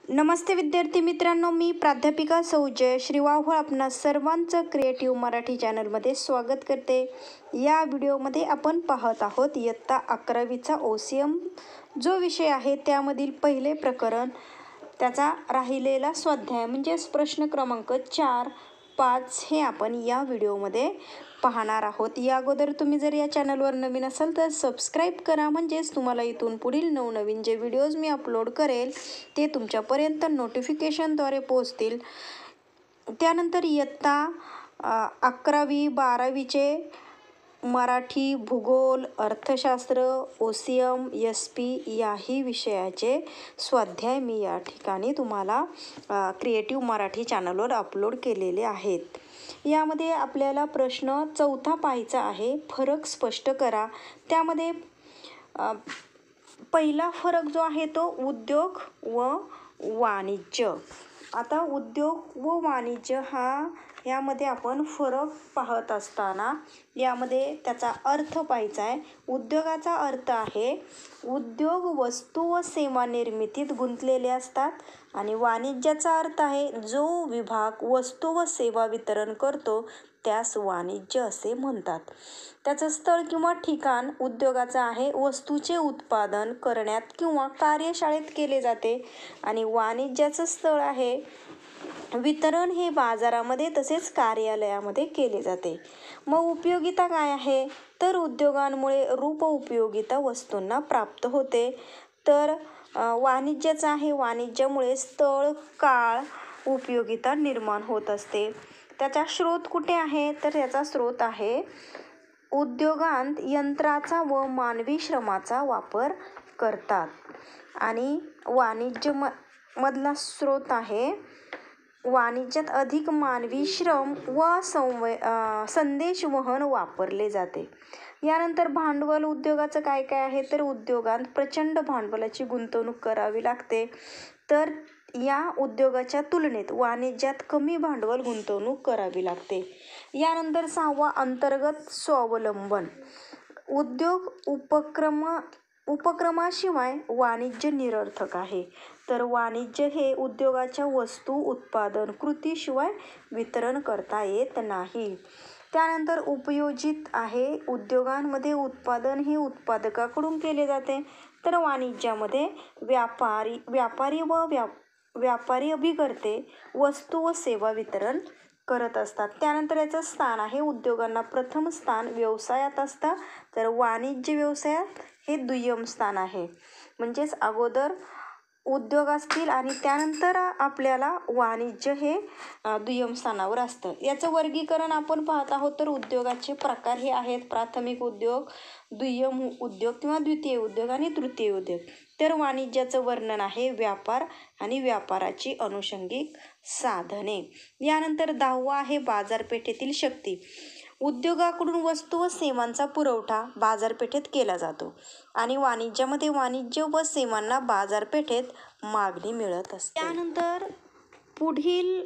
नमस्ते विद्यार्थी मित्रांनो, मी प्राध्यापिका सौ जयश्री वाव्हळ आपणा सर्वांचं क्रिएटिव्ह मराठी चॅनलमध्ये स्वागत करते. या व्हिडिओमध्ये आपण पाहत आहोत इयत्ता 11वीचा OCM जो विषय आहे त्यामधील पहिले प्रकरण, त्याचा राहिलेला स्वाध्याय म्हणजेच प्रश्न क्रमांक 4, 5 हे आपण या व्हिडिओमध्ये पाहणार आहोत. या अगोदर तुम्ही जर या चॅनलवर नवीन असाल तर सबस्क्राईब करा, म्हणजेच तुम्हाला इथून पुढील नवनवीन जे व्हिडिओज मी अपलोड करेल ते तुमच्यापर्यंत नोटिफिकेशनद्वारे पोहोचतील. त्यानंतर इयत्ता 11वी 12वीचे मराठी, भूगोल, अर्थशास्त्र, OCM, SP याही विषयाचे स्वाध्याय मी या ठिकाणी तुम्हाला क्रिएटिव्ह मराठी चॅनलवर अपलोड केलेले आहेत. यामध्ये आपल्याला प्रश्न 4था पाहायचा आहे, फरक स्पष्ट करा. त्यामध्ये पहिला फरक जो आहे तो उद्योग व वाणिज्य. आता उद्योग व वाणिज्य यामध्ये आपण फरक पाहत असताना यामध्ये त्याचा अर्थ पाहायचा आहे. उद्योगाचा अर्थ आहे उद्योग वस्तू व सेवा निर्मितीत गुंतलेले असतात आणि वाणिज्याचा अर्थ आहे जो विभाग वस्तू व सेवा वितरण करतो त्यास वाणिज्य असे म्हणतात. त्याचं स्थळ किंवा ठिकाण उद्योगाचं आहे वस्तूचे उत्पादन करण्यात किंवा कार्यशाळेत केले जाते आणि वाणिज्याचं स्थळ आहे वितरण हे बाजारामध्ये तसेच कार्यालयामध्ये केले जाते. मग उपयोगिता काय आहे तर उद्योगांमुळे रूप उपयोगिता वस्तूंना प्राप्त होते. तर वाणिज्याचं आहे वाणिज्यामुळे स्थळ, काळ, उपयोगिता निर्माण होत असते. त्याचा स्रोत कुठे आहे तर याचा स्रोत आहे उद्योगांत यंत्राचा व मानवी श्रमाचा वापर करतात आणि वाणिज्य मधला स्रोत आहे वाणिज्यात अधिक मानवी श्रम व संदेश वहन वापरले जाते. यानंतर भांडवल उद्योगाचं काय काय आहे तर उद्योगांत प्रचंड भांडवलाची गुंतवणूक करावी लागते. तर या उद्योगाच्या तुलनेत वाणिज्यात कमी भांडवल गुंतवणूक करावी लागते. यानंतर 6वा अंतर्गत स्वावलंबन. उद्योग उपक्रमाशिवाय वाणिज्य निरर्थक आहे. तर वाणिज्य हे उद्योगाच्या वस्तू उत्पादन कृतीशिवाय वितरण करता येत नाही. त्यानंतर उपयोजित आहे उद्योगांमध्ये उत्पादन हे उत्पादकाकडून केले जाते तर वाणिज्यामध्ये व्यापारी अभिकर्ते वस्तू व सेवा वितरण करत असतात. त्यानंतर याचं स्थान आहे उद्योगांना प्रथम स्थान व्यवसायात असतं तर वाणिज्य व्यवसायात हे दुय्यम स्थान आहे. म्हणजेच अगोदर उद्योग असतील आणि त्यानंतर आपल्याला वाणिज्य हे दुय्यम स्थानावर असतं. याचं वर्गीकरण आपण पाहत आहोत तर उद्योगाचे प्रकार हे आहेत प्राथमिक उद्योग, दुय्यम उद्योग किंवा द्वितीय उद्योग आणि तृतीय उद्योग. तर वाणिज्याचं वर्णन आहे व्यापार आणि व्यापाराची अनुषंगिक साधने. यानंतर 10वा आहे बाजारपेठेतील शक्ती. उद्योगाकडून वस्तू व सेवांचा पुरवठा बाजारपेठेत केला जातो आणि वाणिज्यामध्ये वाणिज्य व सेवांना बाजारपेठेत मागणी मिळत असते. त्यानंतर पुढील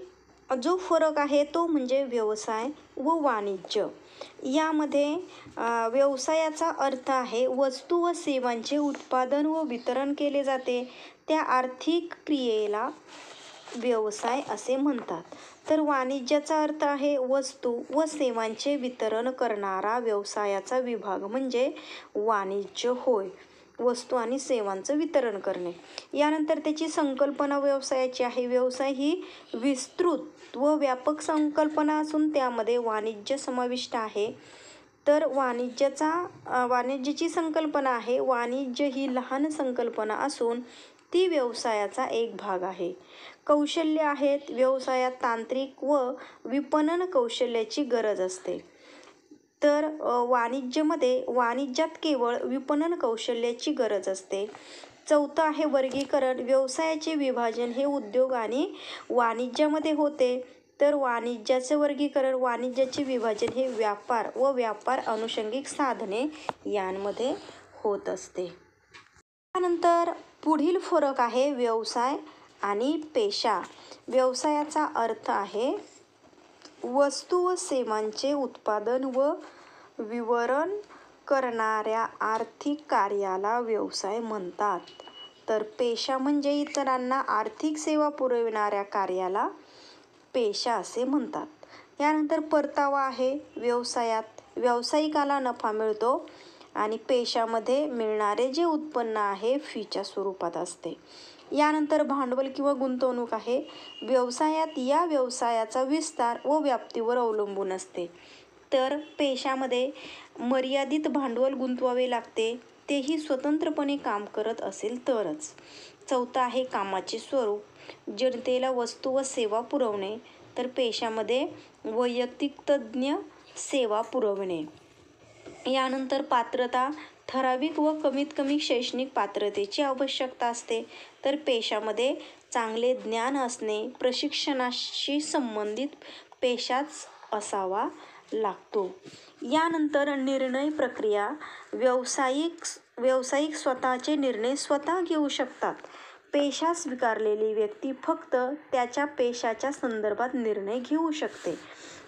जो फरक आहे तो म्हणजे व्यवसाय व वाणिज्य. यामध्ये व्यवसायाचा अर्थ आहे वस्तू व सेवांचे उत्पादन व वितरण केले जाते त्या आर्थिक क्रियेला व्यवसाय असे म्हणतात. तर वाणिज्याचा अर्थ आहे वस्तू व सेवांचे वितरण करणारा व्यवसायाचा विभाग म्हणजे वाणिज्य होय, वस्तू आणि सेवांचं वितरण करणे. यानंतर त्याची संकल्पना व्यवसायाची आहे. व्यवसाय ही विस्तृत व व्यापक संकल्पना असून त्यामध्ये वाणिज्य समाविष्ट आहे. तर वाणिज्याची संकल्पना आहे वाणिज्य ही लहान संकल्पना असून ती व्यवसायाचा एक भाग आहे. कौशल्य आहेत व्यवसायात तांत्रिक व विपणन कौशल्याची गरज असते. तर वाणिज्यात केवळ विपणन कौशल्याची गरज असते. 4थं आहे वर्गीकरण. व्यवसायाचे विभाजन हे उद्योग आणि वाणिज्यामध्ये होते. तर वाणिज्याचे वर्गीकरण वाणिज्याचे विभाजन हे व्यापार व व्यापार अनुषंगिक साधने यांमध्ये होत असते. त्यानंतर पुढील फरक आहे व्यवसाय आणि पेशा. व्यवसायाचा अर्थ आहे वस्तू व सेवांचे उत्पादन व वितरण करणाऱ्या आर्थिक कार्याला व्यवसाय म्हणतात. तर पेशा म्हणजे इतरांना आर्थिक सेवा पुरविणाऱ्या कार्याला पेशा असे म्हणतात. यानंतर परतावा आहे व्यवसायात. व्यावसायिकाला नफा मिळतो आणि पेशामध्ये मिळणारे जे उत्पन्न आहे फीच्या स्वरूपात असते. यानंतर भांडवल किंवा गुंतवणूक आहे. व्यवसायात या व्यवसायाचा विस्तार व व्याप्तीवर अवलंबून असते. तर पेशामध्ये मर्यादित भांडवल गुंतवावे लागते, तेही स्वतंत्रपणे काम करत असेल तरच. चौथं आहे कामाचे स्वरूप. जनतेला वस्तू व सेवा पुरवणे. तर पेशामध्ये वैयक्तिक तज्ज्ञ सेवा पुरवणे. यानंतर पात्रता. ठराविक व कमीत कमी शैक्षणिक पात्रतेची आवश्यकता असते. तर पेशामध्ये चांगले ज्ञान असणे, प्रशिक्षणाशी संबंधित पेशाच असावा लागतो. यानंतर निर्णय प्रक्रिया. व्यावसायिक स्वतःचे निर्णय स्वतः घेऊ शकतात. पेशा स्वीकारलेली व्यक्ती फक्त त्याच्या पेशाच्या संदर्भात निर्णय घेऊ शकते.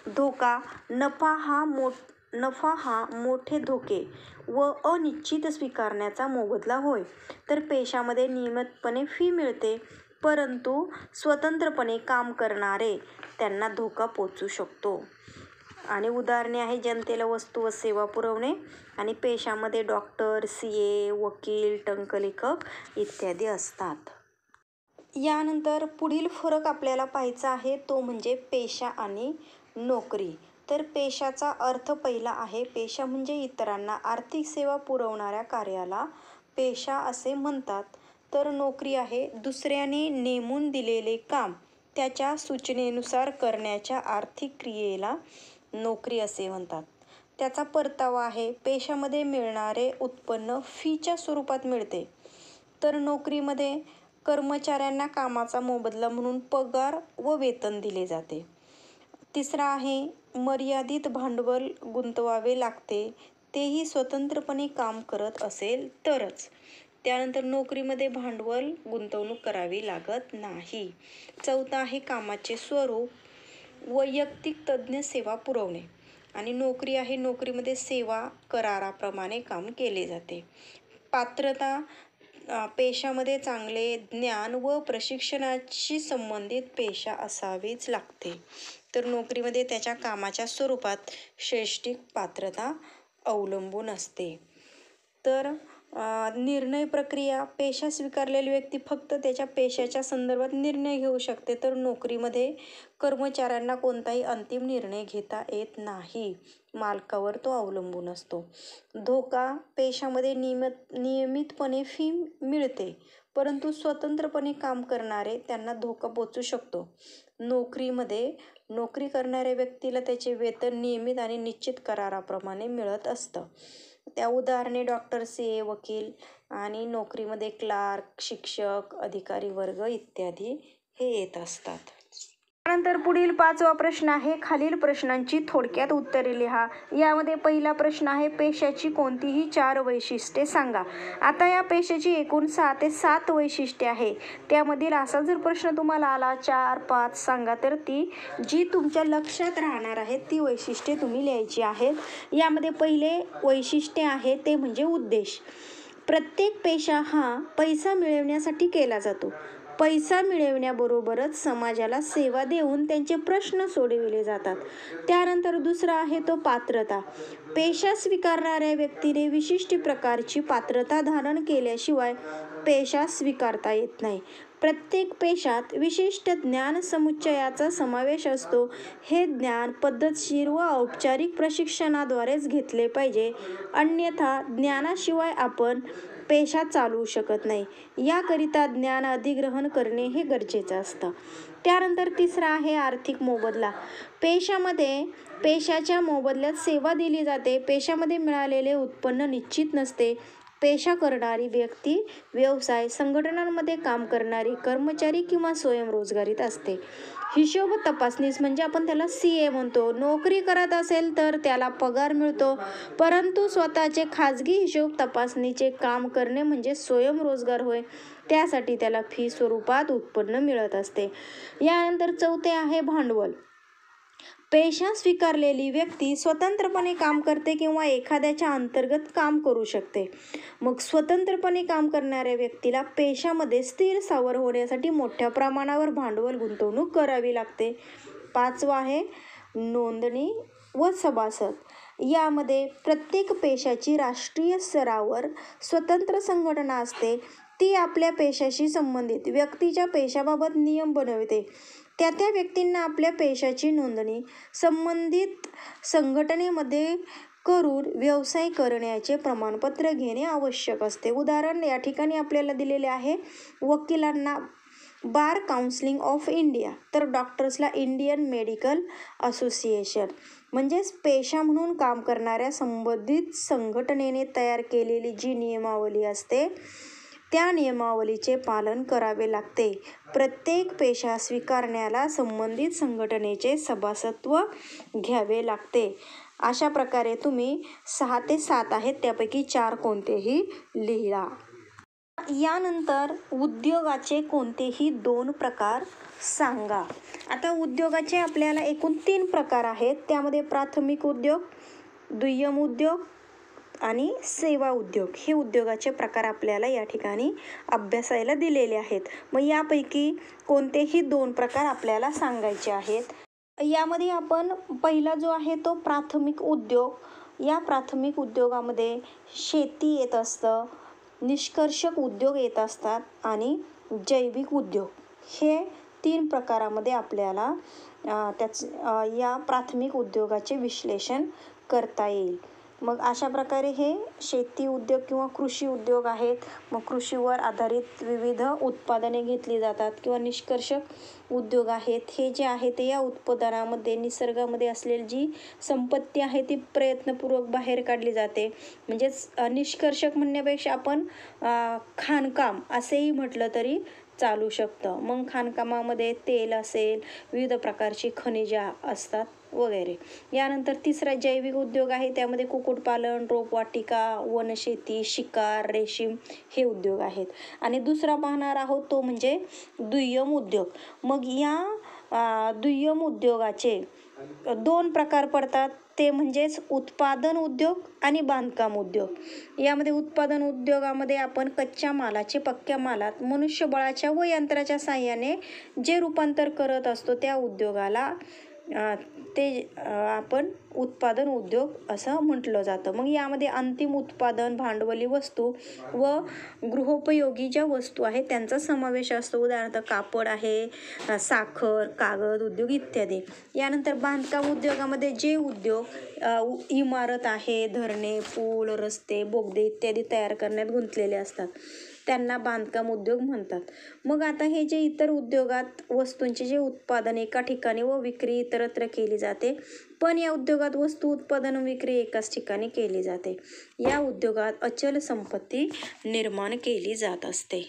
धोका. नफा हा मोठे धोके व अनिश्चित स्वीकारण्याचा मोबदला होय. तर पेशामध्ये नियमितपणे फी मिळते, परंतु स्वतंत्रपणे काम करणारे त्यांना धोका पोचू शकतो. आणि उदाहरणे आहे जनतेला वस्तू व सेवा पुरवणे आणि पेशामध्ये डॉक्टर, CA, वकील, टंकलेखक इत्यादी असतात. यानंतर पुढील फरक आपल्याला पाहायचा आहे तो म्हणजे पेशा आणि नोकरी. तर पेशाचा अर्थ पहिला आहे. पेशा म्हणजे इतरांना आर्थिक सेवा पुरवणाऱ्या कार्याला पेशा असे म्हणतात. तर नोकरी आहे दुसऱ्याने नेमून दिलेले काम त्याच्या सूचनेनुसार करण्याच्या आर्थिक क्रियेला नोकरी असे म्हणतात. त्याचा परतावा आहे. पेशामध्ये मिळणारे उत्पन्न फीच्या स्वरूपात मिळते. तर नोकरीमध्ये कर्मचाऱ्यांना कामाचा मोबदला म्हणून पगार व वेतन दिले जाते. तिसरा आहे मर्यादित भांडवल गुंतवावे लागते, तेही स्वतंत्रपणे काम करत असेल तरच. त्यानंतर नोकरीमध्ये भांडवल गुंतवणूक करावी लागत नाही. चौथा आहे कामाचे स्वरूप. वैयक्तिक तज्ज्ञ सेवा पुरवणे आणि नोकरी आहे नोकरीमध्ये सेवा कराराप्रमाणे काम केले जाते. पात्रता. पेशामध्ये चांगले ज्ञान व प्रशिक्षणाशी संबंधित पेशा असावीच लागते. तर नोकरीमध्ये त्याच्या कामाच्या स्वरूपात शैक्षणिक पात्रता अवलंबून असते. तर निर्णय प्रक्रिया. पेशा स्वीकारलेली व्यक्ती फक्त त्याच्या पेशाच्या संदर्भात निर्णय घेऊ शकते. तर नोकरीमध्ये कर्मचाऱ्यांना कोणताही अंतिम निर्णय घेता येत नाही, मालकावर तो अवलंबून असतो. धोका. पेशामध्ये नियमितपणे फी मिळते, परंतु स्वतंत्रपणे काम करणारे त्यांना धोका पोचू शकतो. नोकरीमध्ये नोकरी करणाऱ्या व्यक्तीला त्याचे वेतन नियमित आणि निश्चित कराराप्रमाणे मिळत असतं. त्या उदाहरणे डॉक्टर, CA, वकील आणि नोकरीमध्ये क्लार्क, शिक्षक, अधिकारी वर्ग इत्यादी हे येत असतात. त्यानंतर पुढील 5वा प्रश्न आहे. खालील प्रश्नांची थोडक्यात उत्तरे लिहा. यामध्ये पहिला प्रश्न आहे पेशाची कोणतीही 4 वैशिष्ट्ये सांगा. आता या पेशाची एकूण 6 ते 7 वैशिष्ट्ये आहे. त्यामधील असा जर प्रश्न तुम्हाला आला 4, 5 सांगा, तर ती जी तुमच्या लक्षात राहणार आहे ती वैशिष्ट्ये तुम्ही लिहायची आहेत. यामध्ये पहिले वैशिष्ट्य आहे ते म्हणजे उद्देश. प्रत्येक पेशा हा पैसा मिळवण्यासाठी केला जातो. पैसा मिळवण्याबरोबरच समाजाला सेवा देऊन त्यांचे प्रश्न सोडविले जातात. त्यानंतर दुसरा आहे तो पात्रता. पेशा स्वीकारणाऱ्या व्यक्तीने विशिष्ट प्रकारची पात्रता धारण केल्याशिवाय पेशा स्वीकारता येत नाही. प्रत्येक पेशात विशिष्ट ज्ञान समुच्चयाचा समावेश असतो. हे ज्ञान पद्धतशीर व औपचारिक प्रशिक्षणाद्वारेच घेतले पाहिजे, अन्यथा ज्ञानाशिवाय आपण पेशा चालवू शकत नाही. याकरिता ज्ञान अधिग्रहण करणे हे गरजेचं असतं. त्यानंतर तिसरा आहे आर्थिक मोबदला. पेशाच्या मोबदल्यात सेवा दिली जाते. पेशामध्ये मिळालेले उत्पन्न निश्चित नसते. पेशा करणारी व्यक्ती व्यवसाय संघटनांमध्ये काम करणारी कर्मचारी किंवा स्वयंरोजगारीत असते. हिशोब तपासनीस म्हणजे आपण त्याला CA म्हणतो. नोकरी करत असेल तर त्याला पगार मिळतो, परंतु स्वतःचे खाजगी हिशोब तपासणीचे काम करणे म्हणजे स्वयंरोजगार होय. त्यासाठी त्याला फी स्वरूपात उत्पन्न मिळत असते. यानंतर चौथे आहे भांडवल. पेशा स्वीकारलेली व्यक्ती स्वतंत्रपणे काम करते किंवा एखाद्याच्या अंतर्गत काम करू शकते. मग स्वतंत्रपणे काम करणाऱ्या व्यक्तीला पेशामध्ये स्थिर स्थावर होण्यासाठी मोठ्या प्रमाणावर भांडवल गुंतवणूक करावी लागते. 5वा आहे नोंदणी व सभासद. यामध्ये प्रत्येक पेशाची राष्ट्रीय स्तरावर स्वतंत्र संघटना असते. ती आपल्या पेशाशी संबंधित व्यक्तीच्या पेशाबाबत नियम बनवते. त्या व्यक्तींना आपल्या पेशाची नोंदणी संबंधित संघटनेमध्ये करून व्यवसाय करण्याचे प्रमाणपत्र घेणे आवश्यक असते. उदाहरण या ठिकाणी आपल्याला दिलेले आहे. वकिलांना बार काउन्सिल ऑफ इंडिया, तर डॉक्टर्सला इंडियन मेडिकल असोसिएशन. म्हणजेच पेशा म्हणून काम करणाऱ्या संबंधित संघटनेने तयार केलेली जी नियमावली असते त्या नियमावलीचे पालन करावे लागते. प्रत्येक पेशा स्वीकारण्याला संबंधित संघटनेचे सभासत्व घ्यावे लागते. अशा प्रकारे तुम्ही 6 ते 7 आहेत त्यापैकी 4 कोणतेही लिहा. यानंतर उद्योगाचे कोणतेही 2 प्रकार सांगा. आता उद्योगाचे आपल्याला एकूण 3 प्रकार आहेत. त्यामध्ये प्राथमिक उद्योग, दुय्यम उद्योग आणि सेवा उद्योग हे उद्योगाचे प्रकार आपल्याला या ठिकाणी अभ्यासायला दिलेले आहेत. मग यापैकी कोणतेही 2 प्रकार आपल्याला सांगायचे आहेत. यामध्ये आपण पहिला जो आहे तो प्राथमिक उद्योग. या प्राथमिक उद्योगामध्ये शेती येत असतं, निष्कर्षक उद्योग येत असतात आणि जैविक उद्योग हे 3 प्रकारामध्ये आपल्याला या प्राथमिक उद्योगाचे विश्लेषण करता येईल. मग अशा प्रकारे हे शेती उद्योग किंवा कृषी उद्योग आहेत. मग कृषीवर आधारित विविध उत्पादने घेतली जातात किंवा निष्कर्षक उद्योग आहेत. हे जे आहे ते या उत्पादनामध्ये निसर्गामध्ये असलेली जी संपत्ती आहे ती प्रयत्नपूर्वक बाहेर काढली जाते. म्हणजेच निष्कर्षक म्हणण्यापेक्षा आपण खाणकाम असेही म्हटलं तरी चालू शकतं. मग खाणकामामध्ये तेल असेल, विविध प्रकारची खनिजे असतात वगैरे. यानंतर तिसरा जैविक उद्योग आहे. त्यामध्ये कुक्कुटपालन, रोपवाटिका, वनशेती, शिकार, रेशीम हे उद्योग आहेत. आणि दुसरा पाहणार आहोत तो म्हणजे दुय्यम उद्योग. मग या दुय्यम उद्योगाचे 2 प्रकार पडतात. ते म्हणजेच उत्पादन उद्योग आणि बांधकाम उद्योग. यामध्ये उत्पादन उद्योगामध्ये आपण कच्च्या मालाचे पक्क्या मालात मनुष्यबळाच्या व यंत्राच्या साहाय्याने जे रूपांतर करत असतो त्या उद्योगाला आपण उत्पादन उद्योग असं म्हटलं जातं. मग यामध्ये अंतिम उत्पादन, भांडवली वस्तू व गृहोपयोगी ज्या वस्तू आहेत त्यांचा समावेश असतो. उदाहरणार्थ कापड आहे, साखर, कागद उद्योग इत्यादी. यानंतर बांधकाम उद्योगामध्ये जे उद्योग इमारत आहे, धरणे, पूल, रस्ते, बोगदे इत्यादी तयार करण्यात गुंतलेले असतात त्यांना बांधकाम उद्योग म्हणतात. मग आता हे जे इतर उद्योगात वस्तूंचे जे उत्पादन एका ठिकाणी व विक्री इतरत्र केली जाते, पण या उद्योगात वस्तू उत्पादन व विक्री एकाच ठिकाणी केली जाते. या उद्योगात अचल संपत्ती निर्माण केली जात असते.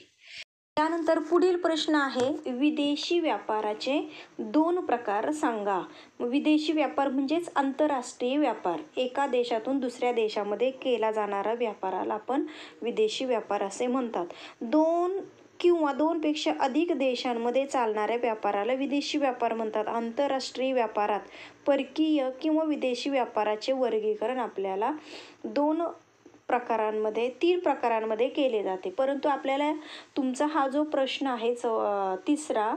त्यानंतर पुढील प्रश्न आहे विदेशी व्यापाराचे 2 प्रकार सांगा. विदेशी व्यापार म्हणजेच आंतरराष्ट्रीय व्यापार. एका देशातून दुसऱ्या देशामध्ये केला जाणारा व्यापाराला आपण विदेशी व्यापार असे म्हणतात. 2 किंवा 2 पेक्षा अधिक देशांमध्ये चालणाऱ्या व्यापाराला विदेशी व्यापार म्हणतात. आंतरराष्ट्रीय व्यापारात परकीय किंवा विदेशी व्यापाराचे वर्गीकरण आपल्याला 3 प्रकारांमध्ये केले जाते. परंतु आपल्याला तुमचा हा जो प्रश्न आहे तिसरा,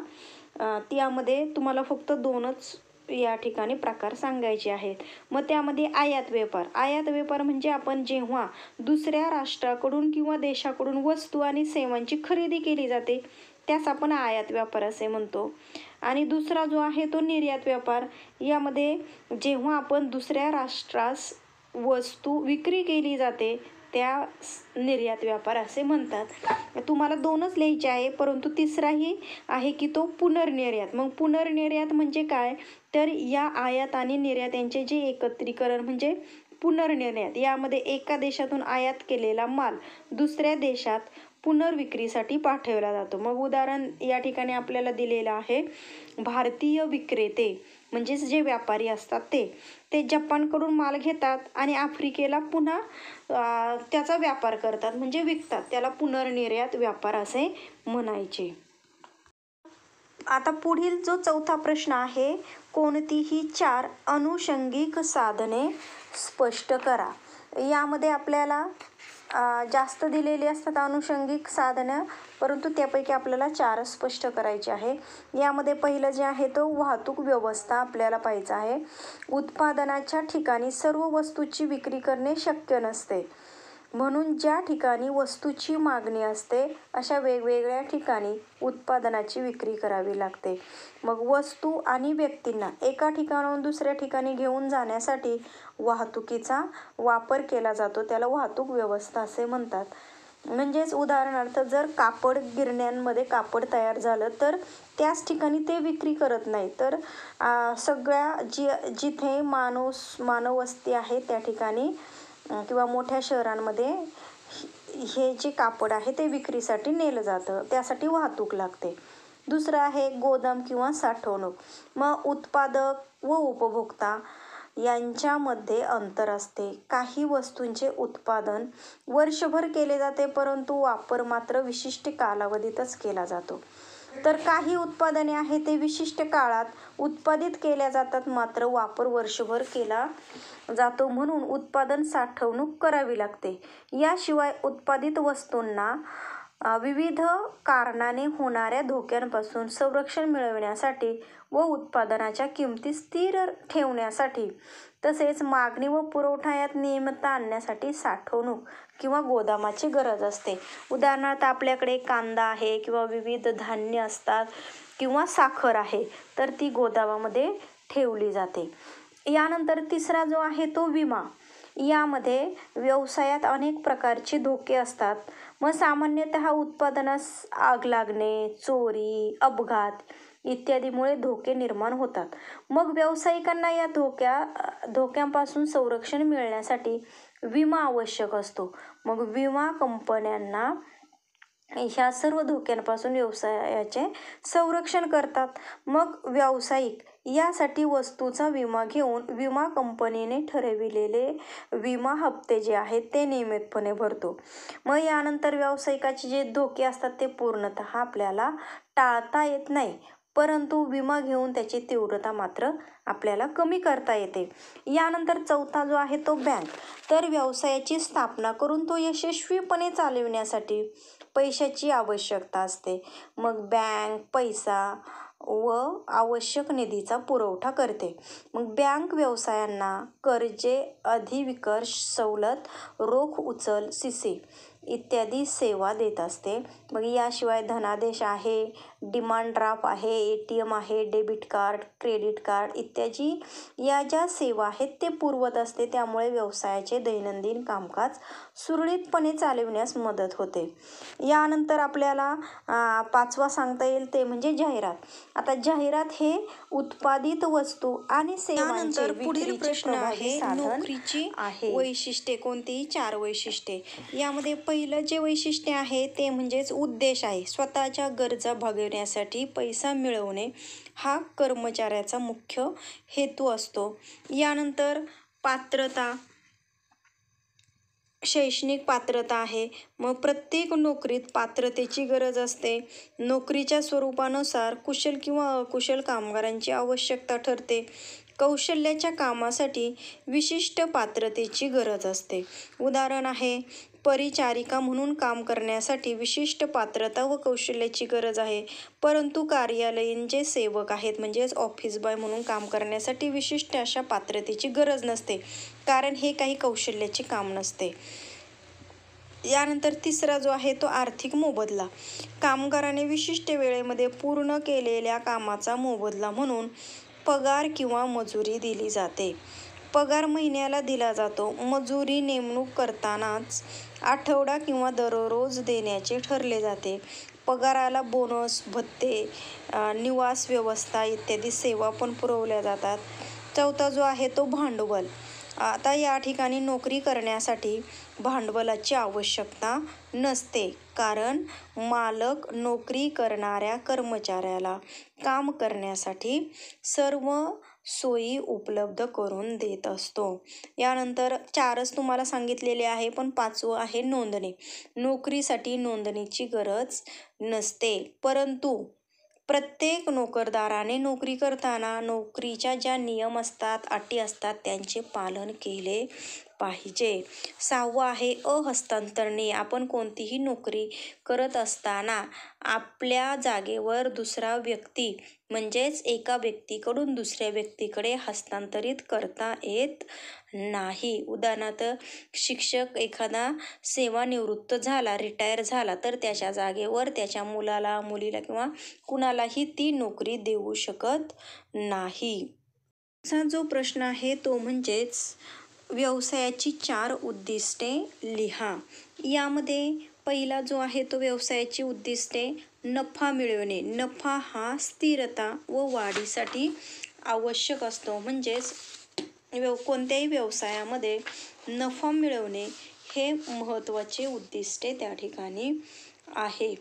त्यामध्ये तुम्हाला फक्त 2च या ठिकाणी प्रकार सांगायचे आहेत. मग त्यामध्ये आयात व्यापार. आयात व्यापार म्हणजे आपण जेव्हा दुसऱ्या राष्ट्राकडून किंवा देशाकडून वस्तू आणि सेवांची खरेदी केली जाते त्यास आपण आयात व्यापार असे म्हणतो. आणि दुसरा जो आहे तो निर्यात व्यापार. यामध्ये जेव्हा आपण दुसऱ्या राष्ट्रास वस्तू विक्री केली जाते त्या निर्यात व्यापार असे म्हणतात. तुम्हाला 2च लिहायचे आहे, परंतु तिसराही आहे की तो पुनर्निर्यात. मग पुनर्निर्यात म्हणजे काय, तर या आयात आणि निर्यात यांचे जे एकत्रीकरण म्हणजे पुनर्निर्यात. यामध्ये एका देशातून आयात केलेला माल दुसऱ्या देशात पुनर्विक्रीसाठी पाठवला जातो. मग उदाहरण या ठिकाणी आपल्याला दिलेलं आहे. भारतीय विक्रेते म्हणजेच जे व्यापारी असतात ते जपानकडून माल घेतात आणि आफ्रिकेला पुन्हा त्याचा व्यापार करतात म्हणजे विकतात. त्याला पुनर्निर्यात व्यापार असे म्हणायचे. आता पुढील जो चौथा प्रश्न आहे, कोणतीही 4 अनुषंगिक साधने स्पष्ट करा. यामध्ये आपल्याला जास्त दिलेली असतात अनुषंगिक साधनं, परंतु त्यापैकी आपल्याला 4 स्पष्ट करायचे आहे. यामध्ये पहिलं जे आहे तो वाहतूक व्यवस्था आपल्याला पाहायचं आहे. उत्पादनाच्या ठिकाणी सर्व वस्तूची विक्री करणे शक्य नसते, म्हणून ज्या ठिकाणी वस्तूची मागणी असते अशा वेगवेगळ्या ठिकाणी उत्पादनाची विक्री करावी लागते. मग वस्तू आणि व्यक्तींना एका ठिकाणाहून दुसऱ्या ठिकाणी घेऊन जाण्यासाठी वाहतुकीचा वापर केला जातो, त्याला वाहतूक व्यवस्था असे म्हणतात. म्हणजेच उदाहरणार्थ जर कापड गिरण्यांमध्ये कापड तयार झालं तर त्याच ठिकाणी ते विक्री करत नाही, तर सगळ्या जिथे मानव वस्ती आहे त्या ठिकाणी किंवा मोठ्या शहरांमध्ये हे जे कापड आहे ते विक्रीसाठी नेलं जातं, त्यासाठी वाहतूक लागते. दुसरं आहे गोदाम किंवा साठवणूक. मग उत्पादक व उपभोक्ता यांच्यामध्ये अंतर असते. काही वस्तूंचे उत्पादन वर्षभर केले जाते, परंतु वापर मात्र विशिष्ट कालावधीतच केला जातो. तर काही उत्पादने आहे ते विशिष्ट काळात उत्पादित केल्या जातात, मात्र वापर वर्षभर केला जातो, म्हणून उत्पादन साठवणूक करावी लागते. याशिवाय उत्पादित वस्तूंना विविध कारणाने होणाऱ्या धोक्यांपासून संरक्षण मिळविण्यासाठी व उत्पादनाच्या किमती स्थिर ठेवण्यासाठी तसेच मागणी व पुरवठा यात नियमितता आणण्यासाठी साठवणूक किंवा गोदामाची गरज असते. उदाहरणार्थ आपल्याकडे कांदा आहे किंवा विविध धान्य असतात किंवा साखर आहे, तर ती गोदामामध्ये ठेवली जाते. यानंतर तिसरा जो आहे तो विमा. यामध्ये व्यवसायात अनेक प्रकारचे धोके असतात. मग सामान्यतः उत्पादनास आग लागणे, चोरी, अपघात इत्यादीमुळे धोके निर्माण होतात. मग व्यावसायिकांना या धोक्यांपासून संरक्षण मिळण्यासाठी विमा आवश्यक असतो. मग विमा कंपन्यांना ह्या सर्व धोक्यांपासून व्यवसायाचे संरक्षण करतात. मग व्यावसायिक यासाठी वस्तूचा विमा घेऊन विमा कंपनीने ठरविलेले विमा हप्ते जे आहेत ते नियमितपणे भरतो. मग यानंतर व्यावसायिकाचे जे धोके असतात ते पूर्णतः आपल्याला टाळता येत नाही, परंतु विमा घेऊन त्याची तीव्रता मात्र आपल्याला कमी करता येते. यानंतर चौथा जो आहे तो बँक. तर व्यवसायाची स्थापना करून तो यशस्वीपणे चालविण्यासाठी पैशाची आवश्यकता असते. मग बँक पैसा व आवश्यक निधीचा पुरवठा करते. मग बँक व्यवसायांना कर्जे, अधिविकर्ष सवलत, रोख उचल, सीसी इत्यादी सेवा देत असते. मग याशिवाय धनादेश आहे, डिमांड ड्राफ्ट आहे, ATM आहे, डेबिट कार्ड, क्रेडिट कार्ड इत्यादी या ज्या सेवा आहेत ते पुरवत असते. त्यामुळे व्यवसायाचे दैनंदिन कामकाज सुरळीतपणे चालविण्यास मदत होते. यानंतर आपल्याला पाचवा सांगता येईल ते म्हणजे जाहिरात. आता जाहिरात हे उत्पादित वस्तू आणि सेवांचे पुढील प्रश्न आहे नोकरीची वैशिष्ट्ये. कोणतीही 4 वैशिष्ट्ये. यामध्ये पहिलं जे वैशिष्ट्य आहे ते म्हणजेच उद्देश आहे. स्वतःच्या गरजा भागविण्यासाठी पैसा मिळवणे हा कर्मचाऱ्याचा मुख्य हेतू असतो. यानंतर पात्रता, शैक्षणिक पात्रता आहे. मग प्रत्येक नोकरीत पात्रतेची गरज असते. नोकरीच्या स्वरूपानुसार कुशल किंवा अकुशल कामगारांची आवश्यकता ठरते. कौशल्याच्या कामासाठी विशिष्ट पात्रतेची गरज असते. उदाहरण आहे, परिचारिका म्हणून काम करण्यासाठी विशिष्ट पात्रता व कौशल्याची गरज आहे, परंतु कार्यालयीन जे सेवक आहेत म्हणजेच ऑफिस बॉय म्हणून काम करण्यासाठी विशिष्ट अशा पात्रतेची गरज नसते, कारण हे काही कौशल्याचे काम नसते. यानंतर तिसरा जो आहे तो आर्थिक मोबदला. कामगाराने विशिष्ट वेळेमध्ये पूर्ण केलेल्या कामाचा मोबदला म्हणून पगार किंवा मजुरी दिली जाते. पगार महिन्याला दिला जातो. मजुरी नेमणूक करतानाच आठवडा किंवा दररोज देण्याचे ठरले जाते. पगाराला बोनस, भत्ते, निवास व्यवस्था इत्यादी सेवा पण पुरवल्या जातात. चौथा जो आहे तो भांडवल. आता या ठिकाणी नोकरी करण्यासाठी भांडवलाची आवश्यकता नसते, कारण मालक नोकरी करणाऱ्या कर्मचाऱ्याला काम करण्यासाठी सर्व सोयी उपलब्ध करून देत असतो. यानंतर 4च तुम्हाला सांगितलेले आहे, पण 5वं आहे नोंदणी. नोकरीसाठी नोंदणीची गरज नसते, परंतु प्रत्येक नोकरदाराने नोकरी करताना नोकरीच्या ज्या नियम असतात, अटी असतात त्यांचे पालन केले पाहिजे. 6वं आहे अहस्तांतरणे. आपण कोणतीही नोकरी करत असताना आपल्या जागेवर दुसरा व्यक्ती म्हणजेच एका व्यक्तीकडून दुसऱ्या व्यक्तीकडे हस्तांतरित करता येत नाही. उदाहरणार्थ शिक्षक एखादा सेवानिवृत्त झाला, रिटायर झाला तर त्याच्या जागेवर त्याच्या मुलाला, मुलीला किंवा कुणालाही ती नोकरी देऊ शकत नाही. पुढचा जो प्रश्न आहे तो म्हणजेच व्यवसायाची 4 उद्दिष्टे लिहा. यामध्ये पहिला जो आहे तो व्यवसायाची उद्दिष्टे नफा मिळवणे. नफा हा स्थिरता व वाढीसाठी आवश्यक असतो. म्हणजेच कोणत्याही व्यवसायामध्ये नफा मिळवणे हे महत्त्वाचे उद्दिष्टे त्या ठिकाणी आहे.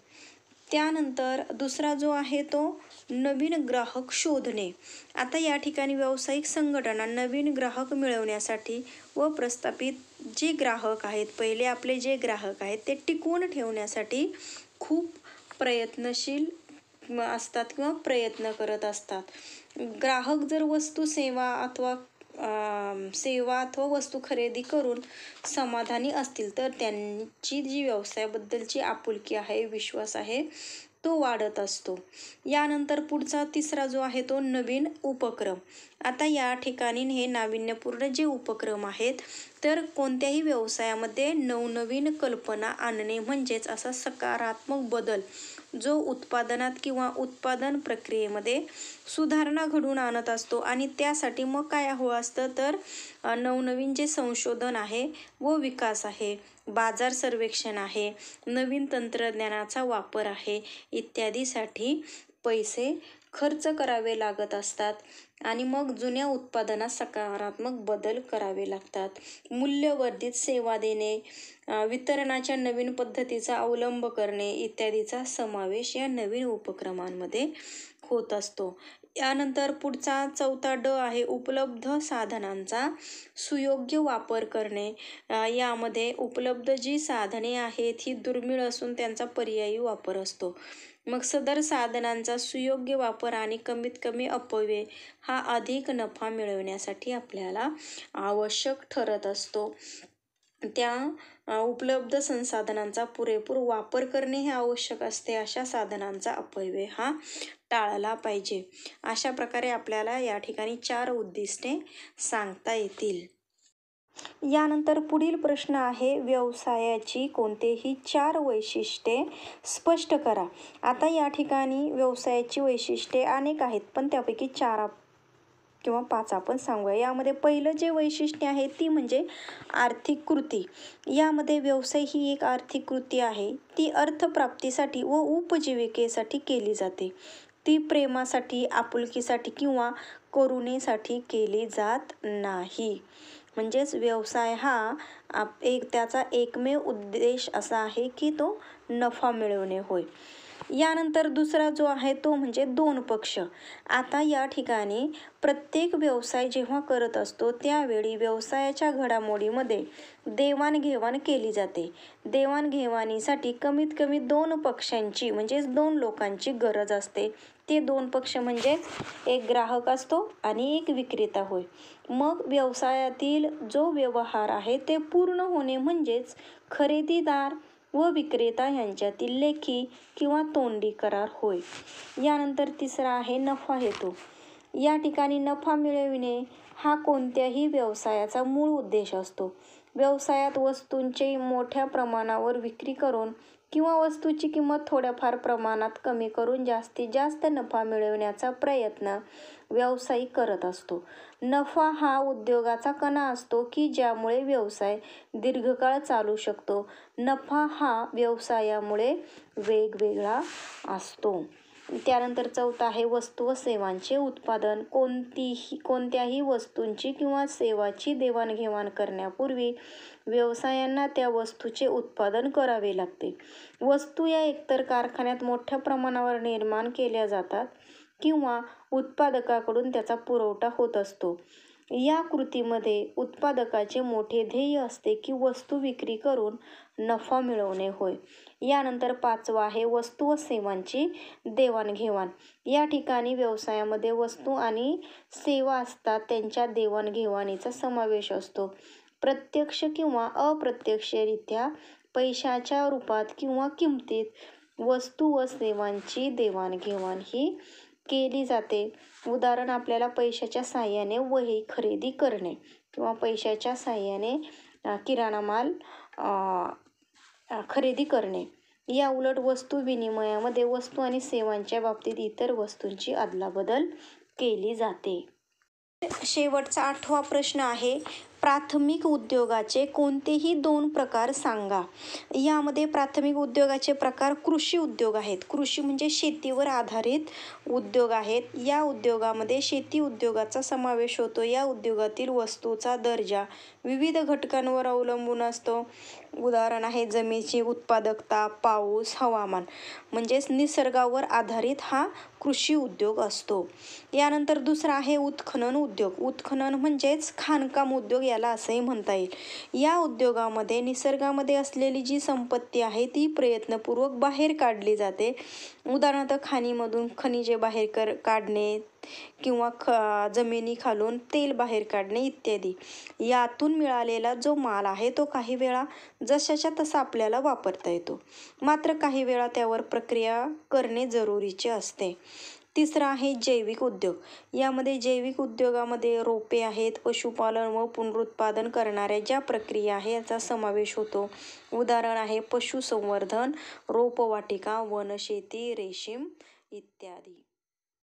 त्यानंतर दुसरा जो आहे तो नवीन ग्राहक शोधणे. आता या ठिकाणी व्यावसायिक संघटना नवीन ग्राहक मिळवण्यासाठी व प्रस्थापित जे ग्राहक आहेत, पहिले आपले जे ग्राहक आहेत ते टिकवून ठेवण्यासाठी खूप प्रयत्नशील असतात किंवा प्रयत्न करत असतात. ग्राहक जर सेवा अथवा वस्तू खरेदी करून समाधानी असतील तर त्यांची जी व्यवसायाबद्दलची आपुलकी आहे, विश्वास आहे तो वाढत असतो. यानंतर पुढचा तिसरा जो आहे तो नवीन उपक्रम. आता या ठिकाणी हे नाविन्यपूर्ण जे उपक्रम आहेत तर कोणत्याही व्यवसायामध्ये नवनवीन कल्पना आणणे म्हणजेच असा सकारात्मक बदल जो उत्पादनात किंवा उत्पादन प्रक्रियेमध्ये सुधारणा घडवून आणत असतो. आणि त्यासाठी मग काय हवं असतं तर नवनवीन जे संशोधन आहे व विकास आहे, बाजार सर्वेक्षण आहे, नवीन तंत्रज्ञानाचा वापर आहे इत्यादीसाठी पैसे खर्च करावे लागत असतात. आणि मग जुन्या उत्पादनात सकारात्मक बदल करावे लागतात. मूल्यवर्धित सेवा देणे, वितरणाच्या नवीन पद्धतीचा अवलंब करणे इत्यादीचा समावेश या नवीन उपक्रमांमध्ये होत असतो. यानंतर पुढचा चौथा ड आहे उपलब्ध साधनांचा सुयोग्य वापर करणे. यामध्ये उपलब्ध जी साधने आहेत ही दुर्मिळ असून त्यांचा पर्यायी वापर असतो. मग सदर साधनांचा सुयोग्य वापर आणि कमीत कमी अपव्यय हा अधिक नफा मिळवण्यासाठी आपल्याला आवश्यक ठरत असतो. त्या उपलब्ध संसाधनांचा पुरेपूर वापर करणे हे आवश्यक असते. अशा साधनांचा अपव्यय हा टाळला पाहिजे. अशा प्रकारे आपल्याला या ठिकाणी 4 उद्दिष्टे सांगता येतील. यानंतर पुढील प्रश्न आहे व्यवसायाची कोणतेही 4 वैशिष्ट्ये स्पष्ट करा. आता या ठिकाणी व्यवसायाची वैशिष्ट्ये अनेक आहेत पण त्यापैकी 4 किंवा 5 आपण सांगूया. यामध्ये पहिलं जे वैशिष्ट्य आहे ती म्हणजे आर्थिक कृती. यामध्ये व्यवसाय ही एक आर्थिक कृती आहे. ती अर्थप्राप्तीसाठी व उपजीविकेसाठी केली जाते. ती प्रेमासाठी, आपुलकीसाठी किंवा करुणेसाठी केली जात नाही. म्हणजेच व्यवसाय हा त्याचा एकमेव उद्देश असा आहे की तो नफा मिळवणे होय. यानंतर दुसरा जो आहे तो म्हणजे 2 पक्ष. आता या ठिकाणी प्रत्येक व्यवसाय जेव्हा करत असतो त्यावेळी व्यवसायाच्या घडामोडीमध्ये देवाणघेवाण केली जाते. देवाणघेवाणीसाठी कमीत कमी 2 पक्षांची म्हणजेच 2 लोकांची गरज असते. ते 2 पक्ष म्हणजे एक ग्राहक असतो आणि एक विक्रेता होय. मग व्यवसायातील जो व्यवहार आहे ते पूर्ण होणे म्हणजेच खरेदीदार व विक्रेता यांच्यातील लेखी किंवा तोंडी करार होय. यानंतर तिसरा आहे नफा हेतू. या ठिकाणी नफा मिळविणे हा कोणत्याही व्यवसायाचा मूळ उद्देश असतो. व्यवसायात वस्तूंची मोठ्या प्रमाणावर विक्री करून किंवा वस्तूची किंमत थोड्याफार प्रमाणात कमी करून जास्तीत जास्त नफा मिळवण्याचा प्रयत्न व्यावसायिक करत असतो. नफा हा उद्योगाचा कणा असतो की ज्यामुळे व्यवसाय दीर्घकाळ चालू शकतो. नफा हा व्यवसायामुळे वेगवेगळा असतो. त्यानंतर चौथा आहे वस्तू व सेवांचे उत्पादन. कोणत्याही वस्तूंची किंवा सेवाची देवाणघेवाण करण्यापूर्वी व्यवसायांना त्या वस्तूचे उत्पादन करावे लागते. वस्तू या एकतर कारखान्यात मोठ्या प्रमाणावर निर्माण केल्या जातात किंवा उत्पादकाकडून त्याचा पुरवठा होत असतो. या कृतीमध्ये उत्पादकाचे मोठे ध्येय असते की वस्तू विक्री करून नफा मिळवणे होय. यानंतर 5वा आहे वस्तू व सेवांची देवाणघेवाण. या ठिकाणी व्यवसायामध्ये वस्तू आणि सेवा असतात, त्यांच्या देवाणघेवाणीचा समावेश असतो. प्रत्यक्ष किंवा अप्रत्यक्षरित्या पैशाच्या रूपात किंवा किमतीत वस्तू व सेवांची देवाणघेवाण ही केली जाते. उदाहरण आपल्याला पैशाच्या साहाय्याने वही खरेदी करणे किंवा पैशाच्या साहाय्याने किराणा माल खरेदी करणे. या उलट वस्तू विनिमयामध्ये वस्तू आणि सेवांच्या बाबतीत इतर वस्तूंची अदलाबदल केली जाते. शेवटचा 8वा प्रश्न आहे, प्राथमिक उद्योगाचे कोणतेही 2 प्रकार सांगा. यामध्ये प्राथमिक उद्योगाचे प्रकार कृषी उद्योग आहेत. कृषी म्हणजे शेतीवर आधारित उद्योग आहेत. या उद्योगामध्ये शेती उद्योगाचा समावेश होतो. या उद्योगातील वस्तूचा दर्जा विविध घटकांवर अवलंबून असतो. उदाहरण आहे जमिनीची उत्पादकता, पाऊस, हवामान, म्हणजेच निसर्गावर आधारित हा कृषी उद्योग असतो. यानंतर दुसरा आहे उत्खनन उद्योग. उत्खनन म्हणजेच खाणकाम उद्योग याला असंही म्हणता येईल. या उद्योगामध्ये निसर्गामध्ये असलेली जी संपत्ती आहे ती प्रयत्नपूर्वक बाहेर काढली जाते. उदाहरणार्थ खाणीमधून खनिजे बाहेर काढणे किंवा जमिनीखालून तेल बाहेर काढणे इत्यादी. यातून मिळालेला जो माल आहे तो काही वेळा जशाच्या तसा आपल्याला वापरता येतो, मात्र काही वेळा त्यावर प्रक्रिया करणे जरुरीचे असते. तिसरा आहे जैविक उद्योग. यामध्ये जैविक उद्योगामध्ये रोपे आहेत, पशुपालन व पुनरुत्पादन करणाऱ्या ज्या प्रक्रिया आहे याचा समावेश होतो. उदाहरण आहे पशुसंवर्धन, रोपवाटिका, वनशेती, रेशीम इत्यादी.